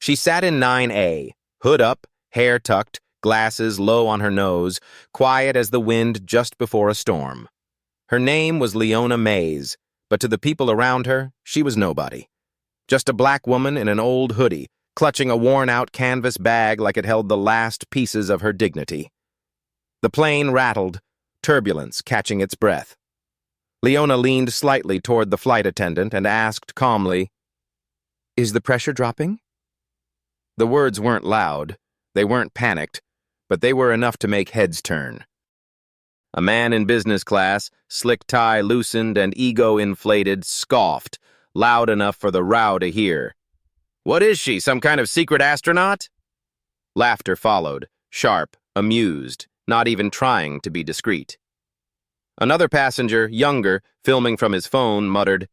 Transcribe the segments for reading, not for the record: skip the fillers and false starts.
She sat in 9A, hood up, hair tucked, glasses low on her nose, quiet as the wind just before a storm. Her name was Leona Mays, but to the people around her, she was nobody. Just a black woman in an old hoodie, clutching a worn-out canvas bag like it held the last pieces of her dignity. The plane rattled, turbulence catching its breath. Leona leaned slightly toward the flight attendant and asked calmly, "Is the pressure dropping?" The words weren't loud, they weren't panicked, but they were enough to make heads turn. A man in business class, slick tie loosened and ego inflated, scoffed, loud enough for the row to hear. "What is she, some kind of secret astronaut?" Laughter followed, sharp, amused, not even trying to be discreet. Another passenger, younger, filming from his phone, muttered,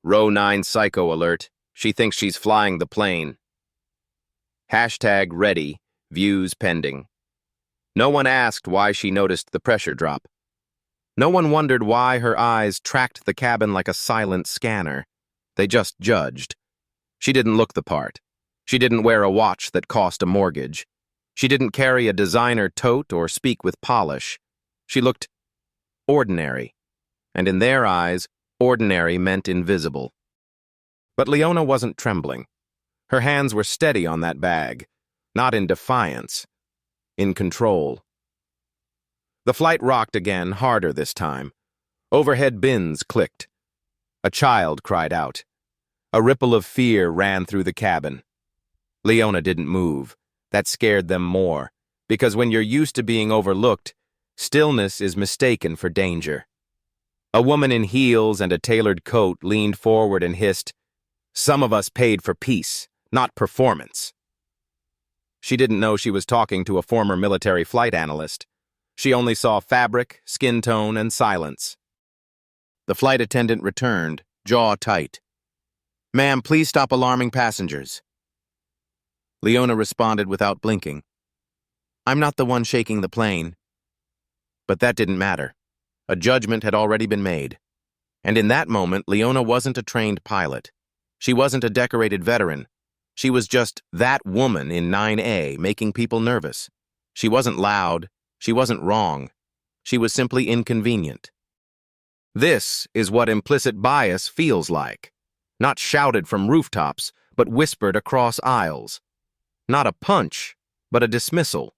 "Row 9 psycho alert. She thinks she's flying the plane." #ready, views pending. No one asked why she noticed the pressure drop. No one wondered why her eyes tracked the cabin like a silent scanner. They just judged. She didn't look the part. She didn't wear a watch that cost a mortgage. She didn't carry a designer tote or speak with polish. She looked ordinary, and in their eyes, ordinary meant invisible. But Leona wasn't trembling. Her hands were steady on that bag, not in defiance, in control. The flight rocked again, harder this time. Overhead bins clicked. A child cried out. A ripple of fear ran through the cabin. Leona didn't move. That scared them more, because when you're used to being overlooked, stillness is mistaken for danger. A woman in heels and a tailored coat leaned forward and hissed, "Some of us paid for peace, not performance." She didn't know she was talking to a former military flight analyst. She only saw fabric, skin tone, and silence. The flight attendant returned, jaw tight. "Ma'am, please stop alarming passengers." Leona responded without blinking. "I'm not the one shaking the plane." But that didn't matter. A judgment had already been made. And in that moment, Leona wasn't a trained pilot. She wasn't a decorated veteran. She was just that woman in 9A making people nervous. She wasn't loud. She wasn't wrong. She was simply inconvenient. This is what implicit bias feels like. Not shouted from rooftops, but whispered across aisles. Not a punch, but a dismissal.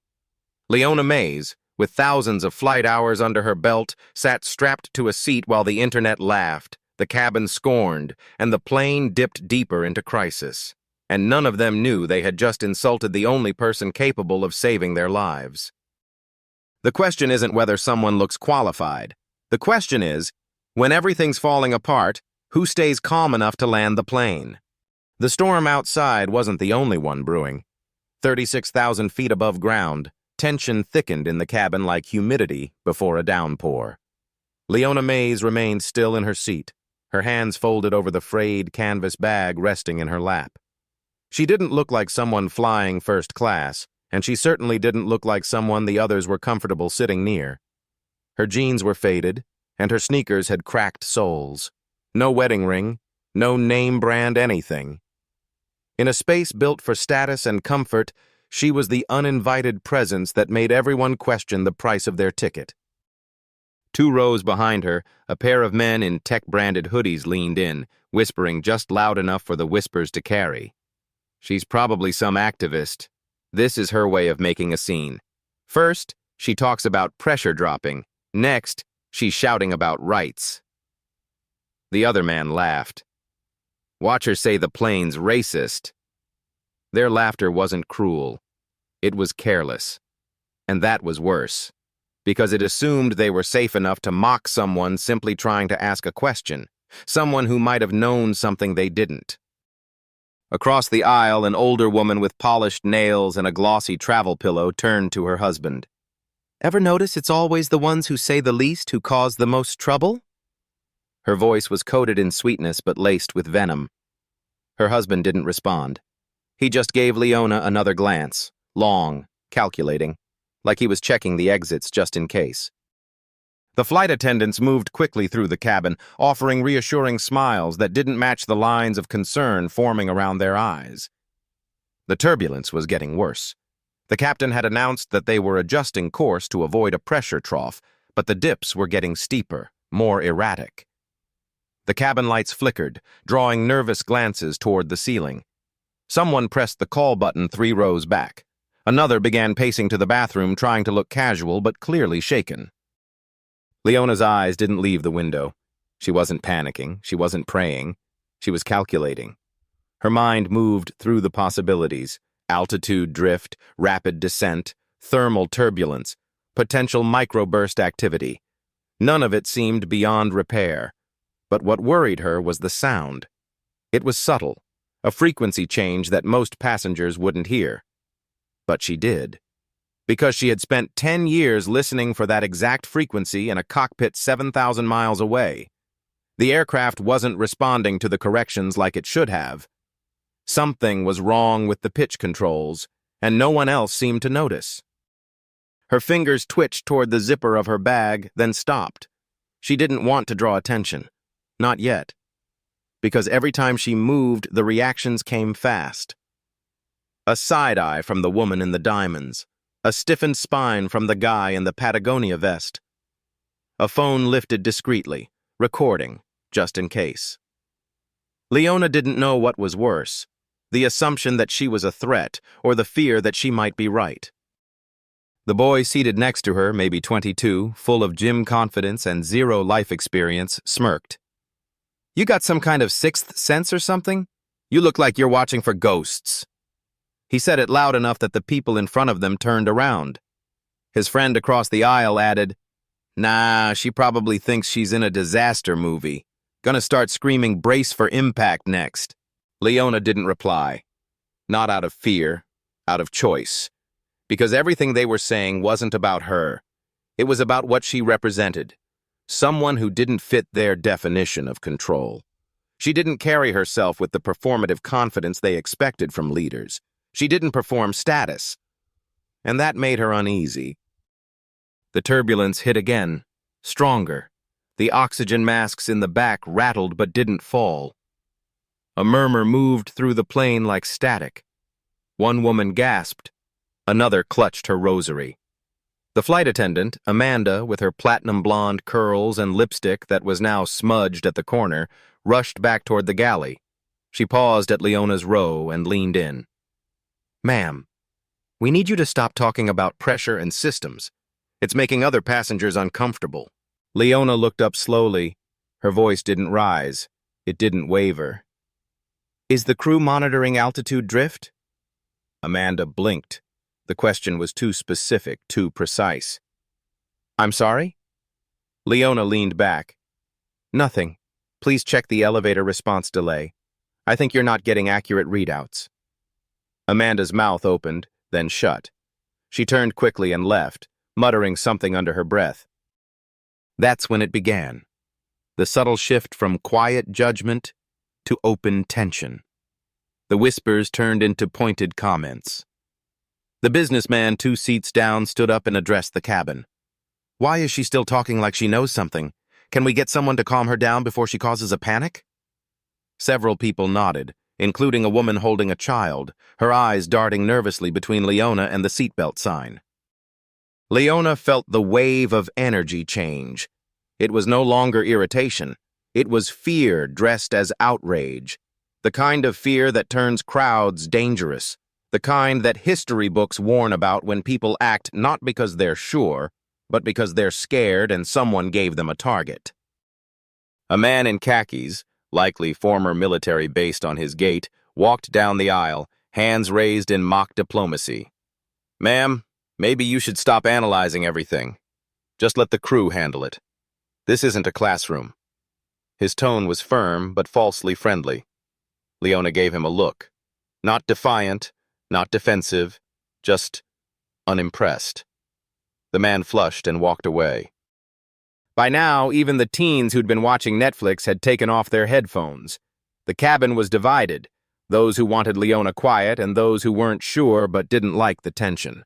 Leona Mays, with thousands of flight hours under her belt, sat strapped to a seat while the internet laughed, the cabin scorned, and the plane dipped deeper into crisis. And none of them knew they had just insulted the only person capable of saving their lives. The question isn't whether someone looks qualified. The question is, when everything's falling apart, who stays calm enough to land the plane? The storm outside wasn't the only one brewing. 36,000 feet above ground, tension thickened in the cabin like humidity before a downpour. Leona Mays remained still in her seat, her hands folded over the frayed canvas bag resting in her lap. She didn't look like someone flying first class, and she certainly didn't look like someone the others were comfortable sitting near. Her jeans were faded, and her sneakers had cracked soles. No wedding ring, no name brand anything. In a space built for status and comfort, she was the uninvited presence that made everyone question the price of their ticket. 2 rows behind her, a pair of men in tech-branded hoodies leaned in, whispering just loud enough for the whispers to carry. She's probably some activist. This is her way of making a scene. First, she talks about pressure dropping. Next, she's shouting about rights. The other man laughed. "Watch her say the plane's racist." Their laughter wasn't cruel. It was careless. And that was worse, because it assumed they were safe enough to mock someone simply trying to ask a question, someone who might have known something they didn't. Across the aisle, an older woman with polished nails and a glossy travel pillow turned to her husband. "Ever notice it's always the ones who say the least who cause the most trouble?" Her voice was coated in sweetness but laced with venom. Her husband didn't respond. He just gave Leona another glance, long, calculating, like he was checking the exits just in case. The flight attendants moved quickly through the cabin, offering reassuring smiles that didn't match the lines of concern forming around their eyes. The turbulence was getting worse. The captain had announced that they were adjusting course to avoid a pressure trough, but the dips were getting steeper, more erratic. The cabin lights flickered, drawing nervous glances toward the ceiling. Someone pressed the call button 3 rows back. Another began pacing to the bathroom, trying to look casual but clearly shaken. Leona's eyes didn't leave the window. She wasn't panicking. She wasn't praying. She was calculating. Her mind moved through the possibilities: altitude drift, rapid descent, thermal turbulence, potential microburst activity. None of it seemed beyond repair. But what worried her was the sound. It was subtle, a frequency change that most passengers wouldn't hear. But she did. Because she had spent 10 years listening for that exact frequency in a cockpit 7,000 miles away. The aircraft wasn't responding to the corrections like it should have. Something was wrong with the pitch controls, and no one else seemed to notice. Her fingers twitched toward the zipper of her bag, then stopped. She didn't want to draw attention. Not yet. Because every time she moved, the reactions came fast. A side-eye from the woman in the diamonds. A stiffened spine from the guy in the Patagonia vest. A phone lifted discreetly, recording, just in case. Leona didn't know what was worse, the assumption that she was a threat or the fear that she might be right. The boy seated next to her, maybe 22, full of gym confidence and zero life experience, smirked. "You got some kind of sixth sense or something? You look like you're watching for ghosts." He said it loud enough that the people in front of them turned around. His friend across the aisle added, "Nah, she probably thinks she's in a disaster movie. Gonna start screaming 'brace for impact' next." Leona didn't reply. Not out of fear, out of choice. Because everything they were saying wasn't about her. It was about what she represented. Someone who didn't fit their definition of control. She didn't carry herself with the performative confidence they expected from leaders. She didn't perform status. And that made her uneasy. The turbulence hit again, stronger. The oxygen masks in the back rattled but didn't fall. A murmur moved through the plane like static. One woman gasped. Another clutched her rosary. The flight attendant, Amanda, with her platinum blonde curls and lipstick that was now smudged at the corner, rushed back toward the galley. She paused at Leona's row and leaned in. "Ma'am, we need you to stop talking about pressure and systems. It's making other passengers uncomfortable." Leona looked up slowly. Her voice didn't rise. It didn't waver. "Is the crew monitoring altitude drift?" Amanda blinked. The question was too specific, too precise. "I'm sorry?" Leona leaned back. "Nothing. Please check the elevator response delay. I think you're not getting accurate readouts." Amanda's mouth opened, then shut. She turned quickly and left, muttering something under her breath. That's when it began. The subtle shift from quiet judgment to open tension. The whispers turned into pointed comments. The businessman 2 seats down stood up and addressed the cabin. "Why is she still talking like she knows something? Can we get someone to calm her down before she causes a panic?" Several people nodded, including a woman holding a child, her eyes darting nervously between Leona and the seatbelt sign. Leona felt the wave of energy change. It was no longer irritation. It was fear dressed as outrage. The kind of fear that turns crowds dangerous. The kind that history books warn about when people act not because they're sure, but because they're scared and someone gave them a target. A man in khakis, likely former military based on his gait, walked down the aisle, hands raised in mock diplomacy. "Ma'am, maybe you should stop analyzing everything. Just let the crew handle it. This isn't a classroom." His tone was firm but falsely friendly. Leona gave him a look. Not defiant, not defensive, just unimpressed. The man flushed and walked away. By now, even the teens who'd been watching Netflix had taken off their headphones. The cabin was divided, those who wanted Leona quiet and those who weren't sure but didn't like the tension.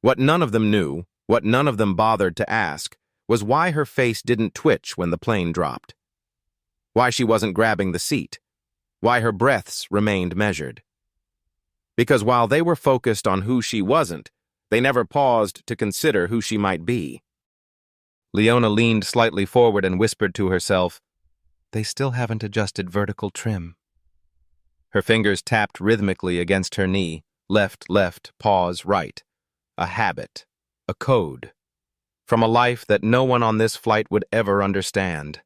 What none of them knew, what none of them bothered to ask, was why her face didn't twitch when the plane dropped. Why she wasn't grabbing the seat. Why her breaths remained measured. Because while they were focused on who she wasn't, they never paused to consider who she might be. Leona leaned slightly forward and whispered to herself, "They still haven't adjusted vertical trim." Her fingers tapped rhythmically against her knee, left, pause, right. A habit, a code, from a life that no one on this flight would ever understand.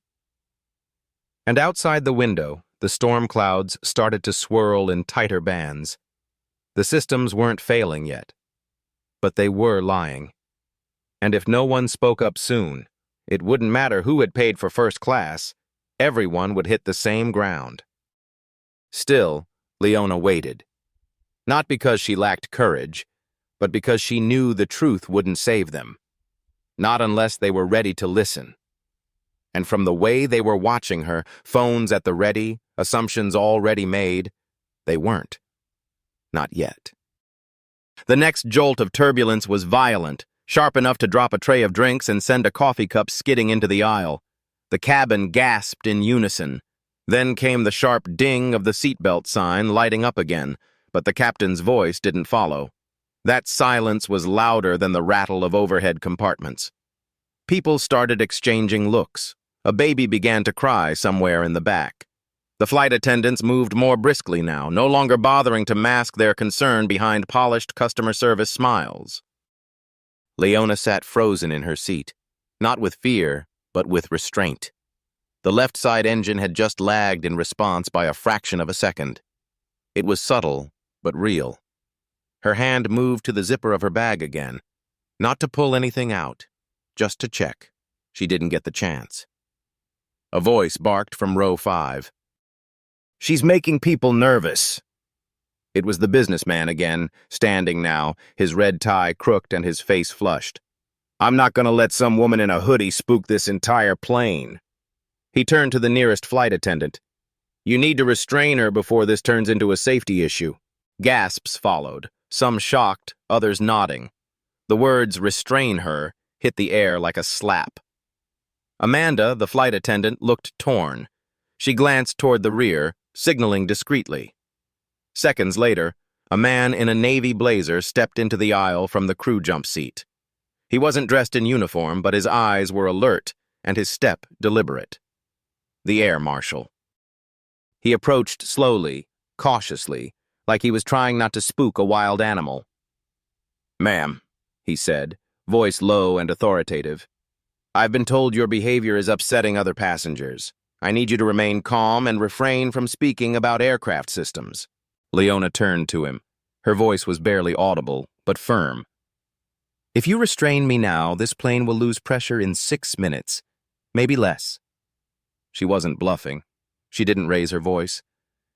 And outside the window, the storm clouds started to swirl in tighter bands. The systems weren't failing yet, but they were lying. And if no one spoke up soon, it wouldn't matter who had paid for first class, everyone would hit the same ground. Still, Leona waited. Not because she lacked courage, but because she knew the truth wouldn't save them. Not unless they were ready to listen. And from the way they were watching her, phones at the ready, assumptions already made, they weren't. Not yet. The next jolt of turbulence was violent, sharp enough to drop a tray of drinks and send a coffee cup skidding into the aisle. The cabin gasped in unison. Then came the sharp ding of the seatbelt sign lighting up again, but the captain's voice didn't follow. That silence was louder than the rattle of overhead compartments. People started exchanging looks. A baby began to cry somewhere in the back. The flight attendants moved more briskly now, no longer bothering to mask their concern behind polished customer service smiles. Leona sat frozen in her seat, not with fear, but with restraint. The left side engine had just lagged in response by a fraction of a second. It was subtle, but real. Her hand moved to the zipper of her bag again, not to pull anything out, just to check. She didn't get the chance. A voice barked from row 5. "She's making people nervous." It was the businessman again, standing now, his red tie crooked and his face flushed. "I'm not going to let some woman in a hoodie spook this entire plane." He turned to the nearest flight attendant. "You need to restrain her before this turns into a safety issue." Gasps followed, some shocked, others nodding. The words "restrain her" hit the air like a slap. Amanda, the flight attendant, looked torn. She glanced toward the rear, signaling discreetly. Seconds later, a man in a navy blazer stepped into the aisle from the crew jump seat. He wasn't dressed in uniform, but his eyes were alert and his step deliberate. The air marshal. He approached slowly, cautiously, like he was trying not to spook a wild animal. "Ma'am," he said, voice low and authoritative, "I've been told your behavior is upsetting other passengers. I need you to remain calm and refrain from speaking about aircraft systems." Leona turned to him. Her voice was barely audible, but firm. "If you restrain me now, this plane will lose pressure in 6 minutes, maybe less." She wasn't bluffing. She didn't raise her voice,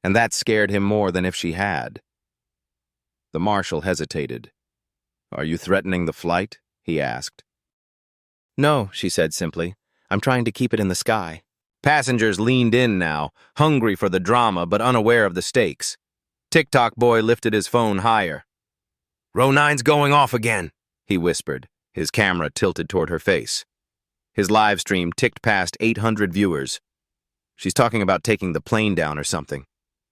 and that scared him more than if she had. The marshal hesitated. "Are you threatening the flight?" he asked. "No," she said simply. "I'm trying to keep it in the sky." Passengers leaned in now, hungry for the drama but unaware of the stakes. TikTok boy lifted his phone higher. "Row 9's going off again," he whispered, his camera tilted toward her face. His live stream ticked past 800 viewers. "She's talking about taking the plane down or something."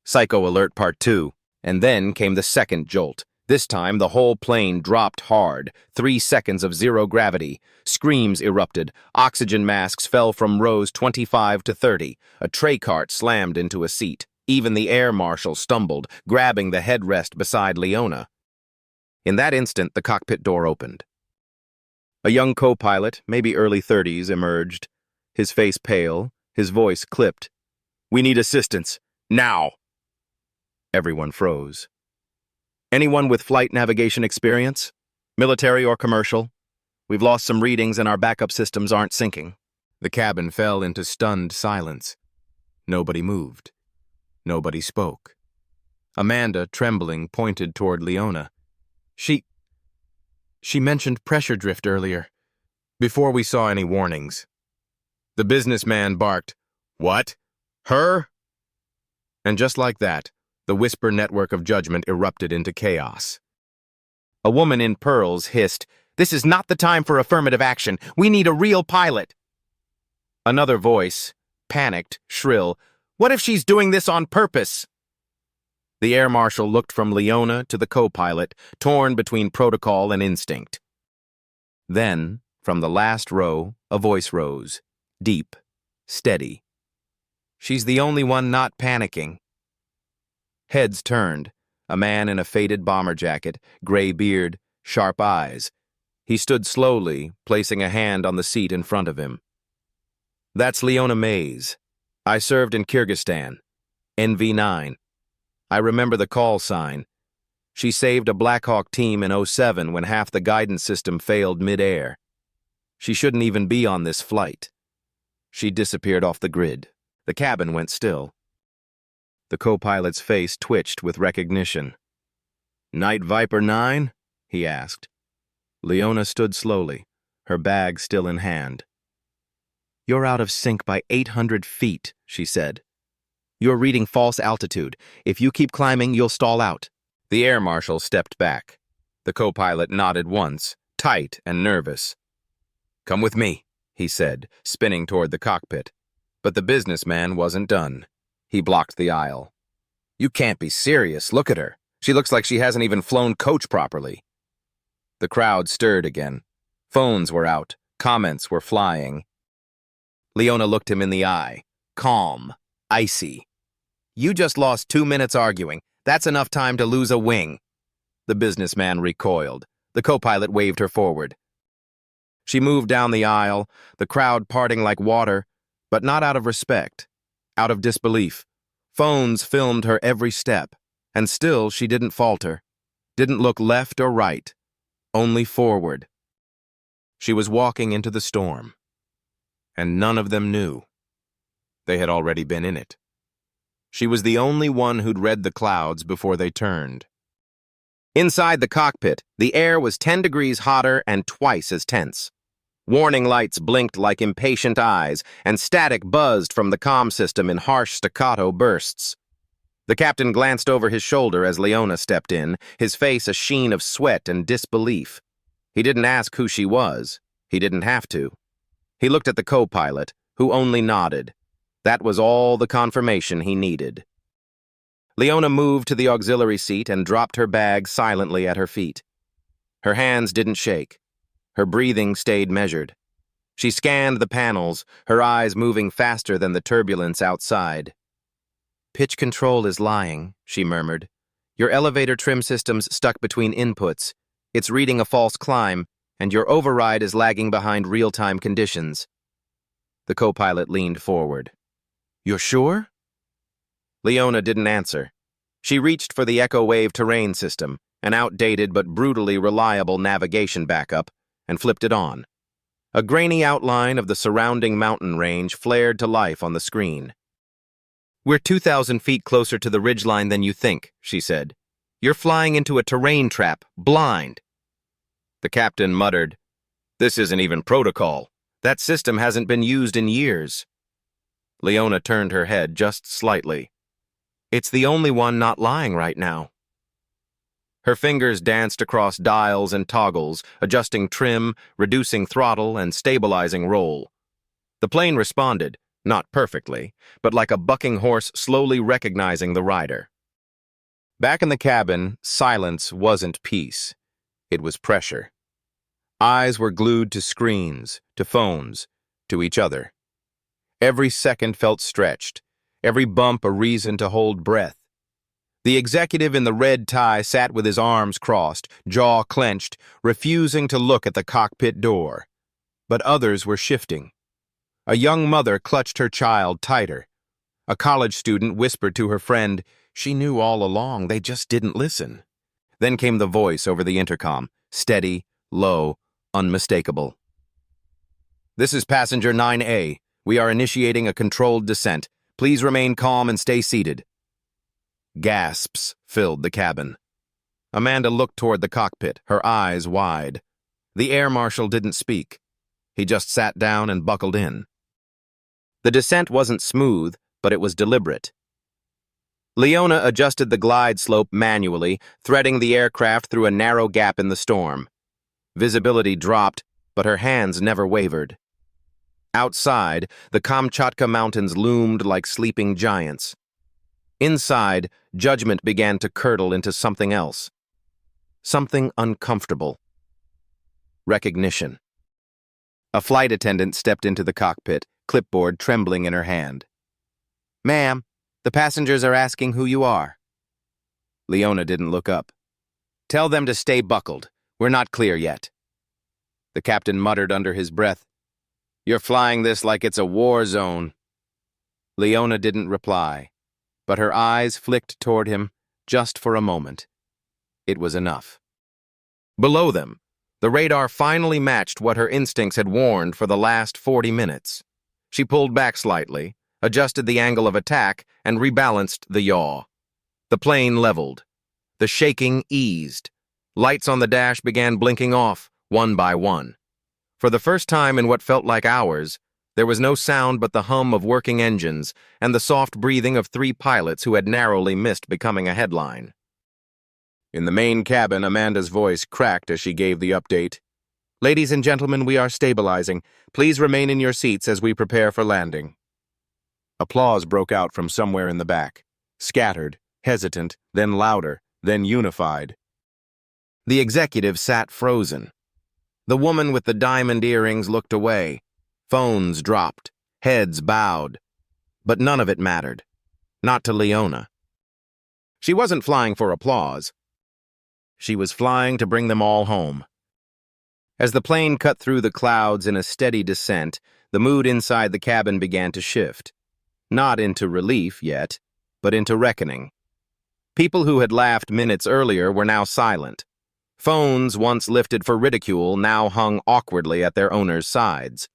Psycho Alert Part 2. And then came the second jolt. This time, the whole plane dropped hard. 3 seconds of zero gravity. Screams erupted. Oxygen masks fell from rows 25 to 30. A tray cart slammed into a seat. Even the air marshal stumbled, grabbing the headrest beside Leona. In that instant, the cockpit door opened. A young co-pilot, maybe early 30s, emerged, his face pale, his voice clipped. "We need assistance. Now!" Everyone froze. "Anyone with flight navigation experience? Military or commercial? We've lost some readings and our backup systems aren't syncing." The cabin fell into stunned silence. Nobody moved. Nobody spoke. Amanda, trembling, pointed toward Leona. She mentioned pressure drift earlier, before we saw any warnings." The businessman barked, "What? Her?" And just like that, the whisper network of judgment erupted into chaos. A woman in pearls hissed, "This is not the time for affirmative action. We need a real pilot." Another voice, panicked, shrill, "What if she's doing this on purpose?" The air marshal looked from Leona to the co-pilot, torn between protocol and instinct. Then, from the last row, a voice rose, deep, steady. "She's the only one not panicking." Heads turned. A man in a faded bomber jacket, gray beard, sharp eyes. He stood slowly, placing a hand on the seat in front of him. "That's Leona Mays. I served in Kyrgyzstan. NV9. I remember the call sign. She saved a Black Hawk team in '07 when half the guidance system failed mid-air. She shouldn't even be on this flight." She disappeared off the grid. The cabin went still. The co-pilot's face twitched with recognition. "Night Viper 9? He asked. Leona stood slowly, her bag still in hand. "You're out of sync by 800 feet, she said. "You're reading false altitude. If you keep climbing, you'll stall out." The air marshal stepped back. The co-pilot nodded once, tight and nervous. "Come with me," he said, spinning toward the cockpit. But the businessman wasn't done. He blocked the aisle. "You can't be serious. Look at her. She looks like she hasn't even flown coach properly." The crowd stirred again. Phones were out. Comments were flying. Leona looked him in the eye. Calm. Icy. "You just lost 2 minutes arguing. That's enough time to lose a wing." The businessman recoiled. The co-pilot waved her forward. She moved down the aisle, the crowd parting like water, but not out of respect. Out of disbelief. Phones filmed her every step, and still she didn't falter, didn't look left or right, only forward. She was walking into the storm, and none of them knew. They had already been in it. She was the only one who'd read the clouds before they turned. Inside the cockpit, the air was 10 degrees hotter and twice as tense. Warning lights blinked like impatient eyes, and static buzzed from the comm system in harsh staccato bursts. The captain glanced over his shoulder as Leona stepped in, his face a sheen of sweat and disbelief. He didn't ask who she was. He didn't have to. He looked at the co-pilot, who only nodded. That was all the confirmation he needed. Leona moved to the auxiliary seat and dropped her bag silently at her feet. Her hands didn't shake. Her breathing stayed measured. She scanned the panels, her eyes moving faster than the turbulence outside. "Pitch control is lying," she murmured. "Your elevator trim system's stuck between inputs. It's reading a false climb, and your override is lagging behind real-time conditions." The co-pilot leaned forward. "You're sure?" Leona didn't answer. She reached for the Echo Wave terrain system, an outdated but brutally reliable navigation backup, and flipped it on. A grainy outline of the surrounding mountain range flared to life on the screen. "We're 2,000 feet closer to the ridgeline than you think," she said. "You're flying into a terrain trap, blind." The captain muttered, "This isn't even protocol. That system hasn't been used in years." Leona turned her head just slightly. "It's the only one not lying right now." Her fingers danced across dials and toggles, adjusting trim, reducing throttle, and stabilizing roll. The plane responded, not perfectly, but like a bucking horse slowly recognizing the rider. Back in the cabin, silence wasn't peace. It was pressure. Eyes were glued to screens, to phones, to each other. Every second felt stretched, every bump a reason to hold breath. The executive in the red tie sat with his arms crossed, jaw clenched, refusing to look at the cockpit door. But others were shifting. A young mother clutched her child tighter. A college student whispered to her friend, "She knew all along, they just didn't listen." Then came the voice over the intercom, steady, low, unmistakable. "This is passenger 9A. We are initiating a controlled descent. Please remain calm and stay seated." Gasps filled the cabin. Amanda looked toward the cockpit, her eyes wide. The air marshal didn't speak. He just sat down and buckled in. The descent wasn't smooth, but it was deliberate. Leona adjusted the glide slope manually, threading the aircraft through a narrow gap in the storm. Visibility dropped, but her hands never wavered. Outside, the Kamchatka Mountains loomed like sleeping giants. Inside, judgment began to curdle into something else. Something uncomfortable. Recognition. A flight attendant stepped into the cockpit, clipboard trembling in her hand. "Ma'am, the passengers are asking who you are." Leona didn't look up. "Tell them to stay buckled. We're not clear yet." The captain muttered under his breath, "You're flying this like it's a war zone." Leona didn't reply, but her eyes flicked toward him just for a moment. It was enough. Below them, the radar finally matched what her instincts had warned for the last 40 minutes. She pulled back slightly, adjusted the angle of attack, and rebalanced the yaw. The plane leveled. The shaking eased. Lights on the dash began blinking off, one by one. For the first time in what felt like hours, there was no sound but the hum of working engines and the soft breathing of 3 pilots who had narrowly missed becoming a headline. In the main cabin, Amanda's voice cracked as she gave the update. "Ladies and gentlemen, we are stabilizing. Please remain in your seats as we prepare for landing." Applause broke out from somewhere in the back. Scattered, hesitant, then louder, then unified. The executive sat frozen. The woman with the diamond earrings looked away. Phones dropped, heads bowed. But none of it mattered. Not to Leona. She wasn't flying for applause. She was flying to bring them all home. As the plane cut through the clouds in a steady descent, the mood inside the cabin began to shift. Not into relief yet, but into reckoning. People who had laughed minutes earlier were now silent. Phones, once lifted for ridicule, now hung awkwardly at their owners' sides.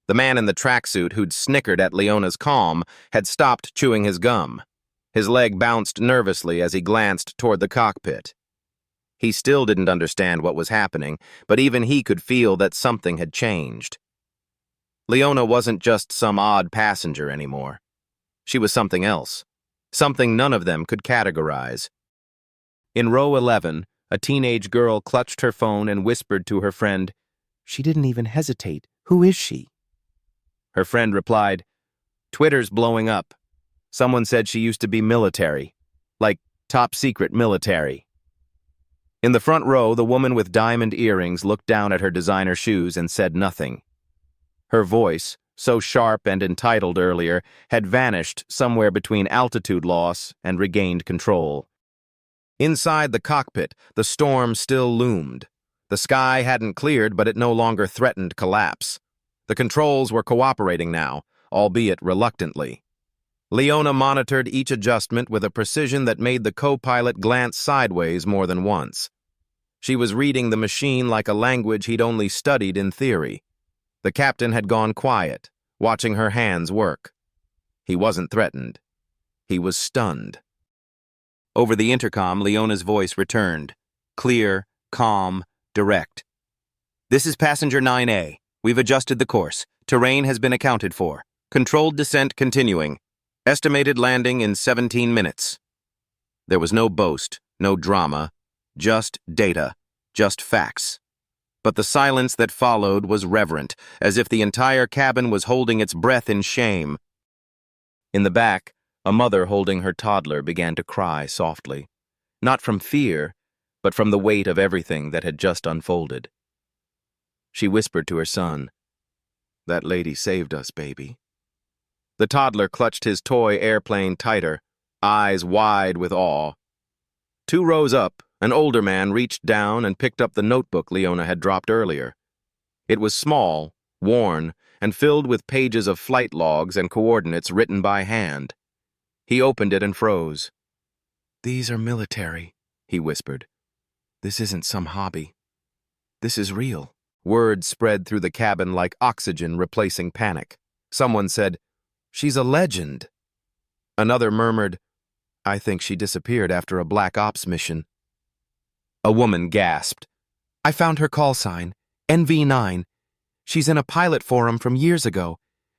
The man in the tracksuit who'd snickered at Leona's calm had stopped chewing his gum. His leg bounced nervously as he glanced toward the cockpit. He still didn't understand what was happening, but even he could feel that something had changed. Leona wasn't just some odd passenger anymore. She was something else, something none of them could categorize. In row 11, a teenage girl clutched her phone and whispered to her friend, "She didn't even hesitate. Who is she?" Her friend replied, "Twitter's blowing up. Someone said she used to be military, like top secret military." In the front row, the woman with diamond earrings looked down at her designer shoes and said nothing. Her voice, so sharp and entitled earlier, had vanished somewhere between altitude loss and regained control. Inside the cockpit, the storm still loomed. The sky hadn't cleared, but it no longer threatened collapse. The controls were cooperating now, albeit reluctantly. Leona monitored each adjustment with a precision that made the co-pilot glance sideways more than once. She was reading the machine like a language he'd only studied in theory. The captain had gone quiet, watching her hands work. He wasn't threatened. He was stunned. Over the intercom, Leona's voice returned. Clear, calm, direct. "This is passenger 9A. We've adjusted the course. Terrain has been accounted for. Controlled descent continuing. Estimated landing in 17 minutes. There was no boast, no drama, just data, just facts. But the silence that followed was reverent, as if the entire cabin was holding its breath in shame. In the back, a mother holding her toddler began to cry softly, not from fear, but from the weight of everything that had just unfolded. She whispered to her son, "That lady saved us, baby." The toddler clutched his toy airplane tighter, eyes wide with awe. 2 rows up, an older man reached down and picked up the notebook Leona had dropped earlier. It was small, worn, and filled with pages of flight logs and coordinates written by hand. He opened it and froze. "These are military," he whispered. "This isn't some hobby. This is real." Words spread through the cabin like oxygen replacing panic. Someone said, "She's a legend." Another murmured, "I think she disappeared after a Black Ops mission." A woman gasped, "I found her call sign, NV9. She's in a pilot forum from years ago.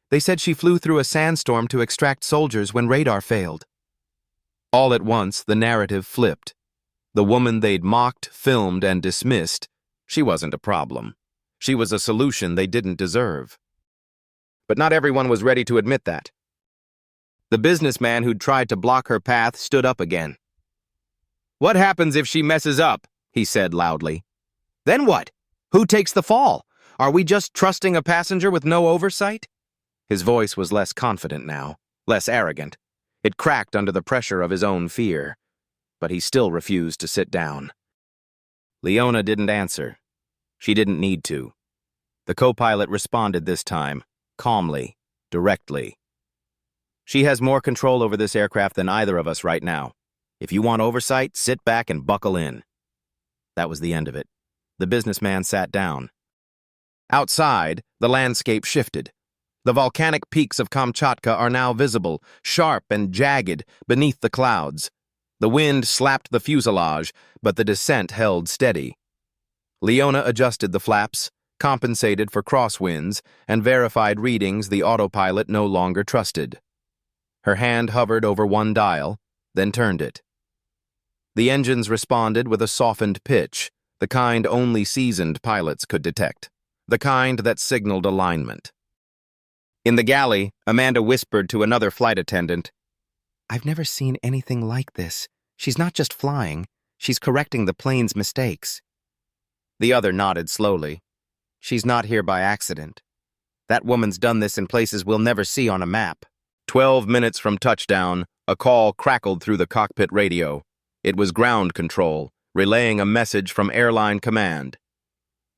They said she flew through a sandstorm to extract soldiers when radar failed." All at once, the narrative flipped. The woman they'd mocked, filmed, and dismissed, she wasn't a problem. She was a solution they didn't deserve. But not everyone was ready to admit that. The businessman who'd tried to block her path stood up again. "What happens if she messes up?" he said loudly. "Then what? Who takes the fall? Are we just trusting a passenger with no oversight?" His voice was less confident now, less arrogant. It cracked under the pressure of his own fear. But he still refused to sit down. Leona didn't answer. She didn't need to. The co-pilot responded this time, calmly, directly. "She has more control over this aircraft than either of us right now. If you want oversight, sit back and buckle in." That was the end of it. The businessman sat down. Outside, the landscape shifted. The volcanic peaks of Kamchatka are now visible, sharp and jagged, beneath the clouds. The wind slapped the fuselage, but the descent held steady. Leona adjusted the flaps, compensated for crosswinds, and verified readings the autopilot no longer trusted. Her hand hovered over one dial, then turned it. The engines responded with a softened pitch, the kind only seasoned pilots could detect, the kind that signaled alignment. In the galley, Amanda whispered to another flight attendant, "I've never seen anything like this. She's not just flying, she's correcting the plane's mistakes." The other nodded slowly. "She's not here by accident. That woman's done this in places we'll never see on a map." 12 minutes from touchdown, a call crackled through the cockpit radio. It was ground control, relaying a message from airline command.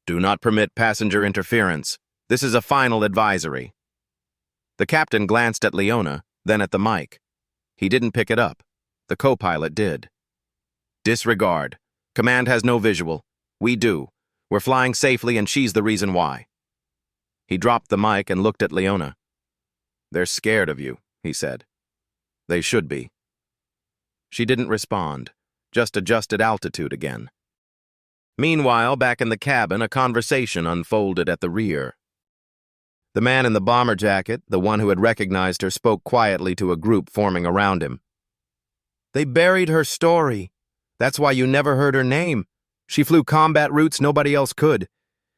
"Do not permit passenger interference. This is a final advisory." The captain glanced at Leona, then at the mic. He didn't pick it up. The co-pilot did. "Disregard. Command has no visual. We do. We're flying safely and she's the reason why." He dropped the mic and looked at Leona. "They're scared of you," he said. "They should be." She didn't respond, just adjusted altitude again. Meanwhile, back in the cabin, a conversation unfolded at the rear. The man in the bomber jacket, the one who had recognized her, spoke quietly to a group forming around him. "They buried her story. That's why you never heard her name. She flew combat routes nobody else could.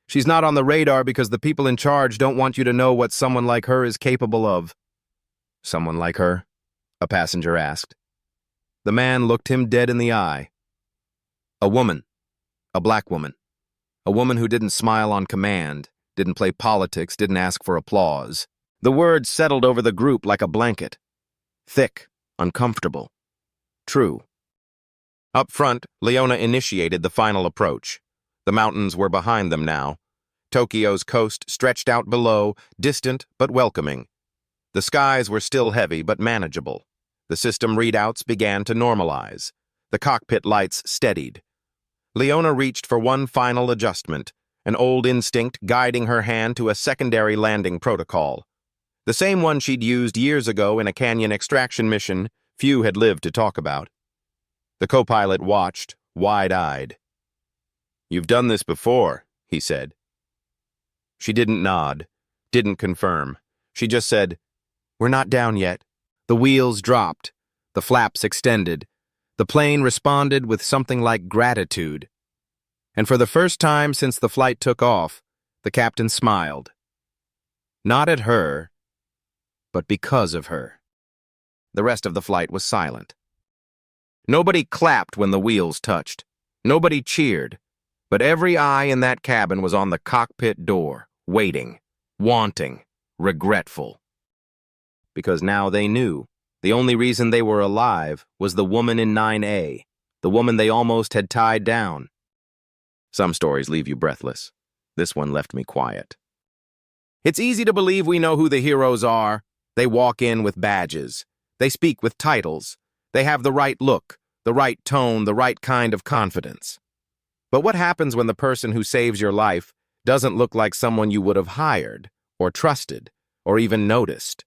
She's not on the radar because the people in charge don't want you to know what someone like her is capable of." "Someone like her?" a passenger asked. The man looked him dead in the eye. "A woman. A black woman. A woman who didn't smile on command, didn't play politics, didn't ask for applause." The words settled over the group like a blanket. Thick, uncomfortable. True. Up front, Leona initiated the final approach. The mountains were behind them now. Tokyo's coast stretched out below, distant but welcoming. The skies were still heavy but manageable. The system readouts began to normalize. The cockpit lights steadied. Leona reached for one final adjustment, an old instinct guiding her hand to a secondary landing protocol. The same one she'd used years ago in a canyon extraction mission few had lived to talk about. The co-pilot watched, wide-eyed. "You've done this before," he said. She didn't nod, didn't confirm. She just said, "We're not down yet." The wheels dropped, the flaps extended. The plane responded with something like gratitude. And for the first time since the flight took off, the captain smiled. Not at her, but because of her. The rest of the flight was silent. Nobody clapped when the wheels touched. Nobody cheered. But every eye in that cabin was on the cockpit door, waiting, wanting, regretful. Because now they knew the only reason they were alive was the woman in 9A, the woman they almost had tied down. Some stories leave you breathless. This one left me quiet. It's easy to believe we know who the heroes are. They walk in with badges. They speak with titles. They have the right look, the right tone, the right kind of confidence. But what happens when the person who saves your life doesn't look like someone you would have hired, or trusted, or even noticed?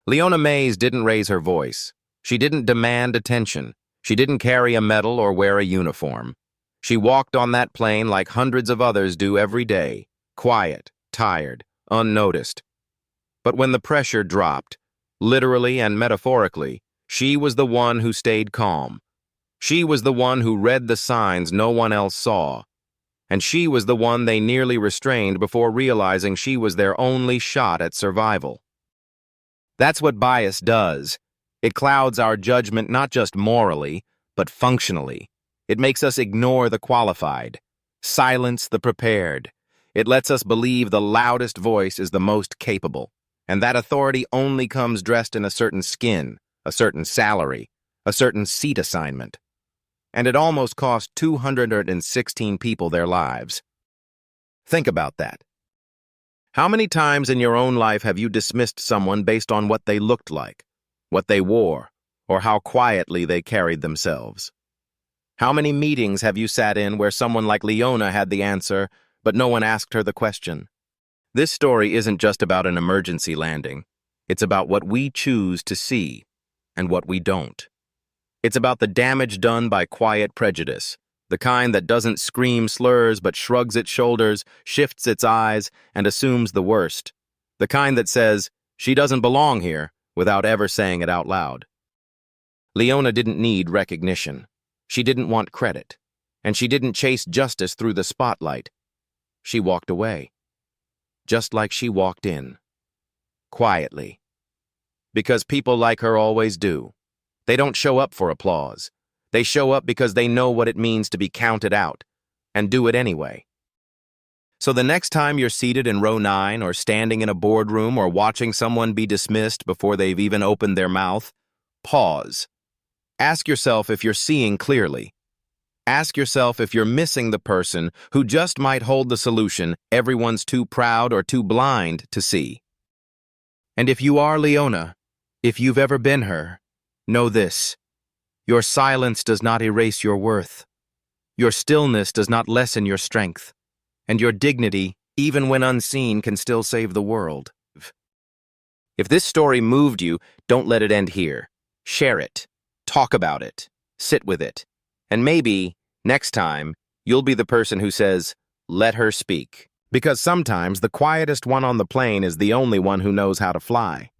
Leona Mays didn't raise her voice. She didn't demand attention. She didn't carry a medal or wear a uniform. She walked on that plane like hundreds of others do every day, quiet, tired, unnoticed. But when the pressure dropped, literally and metaphorically, she was the one who stayed calm. She was the one who read the signs no one else saw. And she was the one they nearly restrained before realizing she was their only shot at survival. That's what bias does. It clouds our judgment not just morally, but functionally. It makes us ignore the qualified, silence the prepared. It lets us believe the loudest voice is the most capable, and that authority only comes dressed in a certain skin, a certain salary, a certain seat assignment. And it almost cost 216 people their lives. Think about that. How many times in your own life have you dismissed someone based on what they looked like, what they wore, or how quietly they carried themselves? How many meetings have you sat in where someone like Leona had the answer, but no one asked her the question? This story isn't just about an emergency landing. It's about what we choose to see and what we don't. It's about the damage done by quiet prejudice, the kind that doesn't scream slurs but shrugs its shoulders, shifts its eyes, and assumes the worst. The kind that says, "She doesn't belong here," without ever saying it out loud. Leona didn't need recognition. She didn't want credit. And she didn't chase justice through the spotlight. She walked away. Just like she walked in. Quietly. Because people like her always do. They don't show up for applause. They show up because they know what it means to be counted out, and do it anyway. So the next time you're seated in row 9 or standing in a boardroom or watching someone be dismissed before they've even opened their mouth, pause. Ask yourself if you're seeing clearly. Ask yourself if you're missing the person who just might hold the solution everyone's too proud or too blind to see. And if you are Leona, if you've ever been her, know this. Your silence does not erase your worth. Your stillness does not lessen your strength. And your dignity, even when unseen, can still save the world. If this story moved you, don't let it end here. Share it. Talk about it. Sit with it. And maybe, next time, you'll be the person who says, "Let her speak." Because sometimes the quietest one on the plane is the only one who knows how to fly.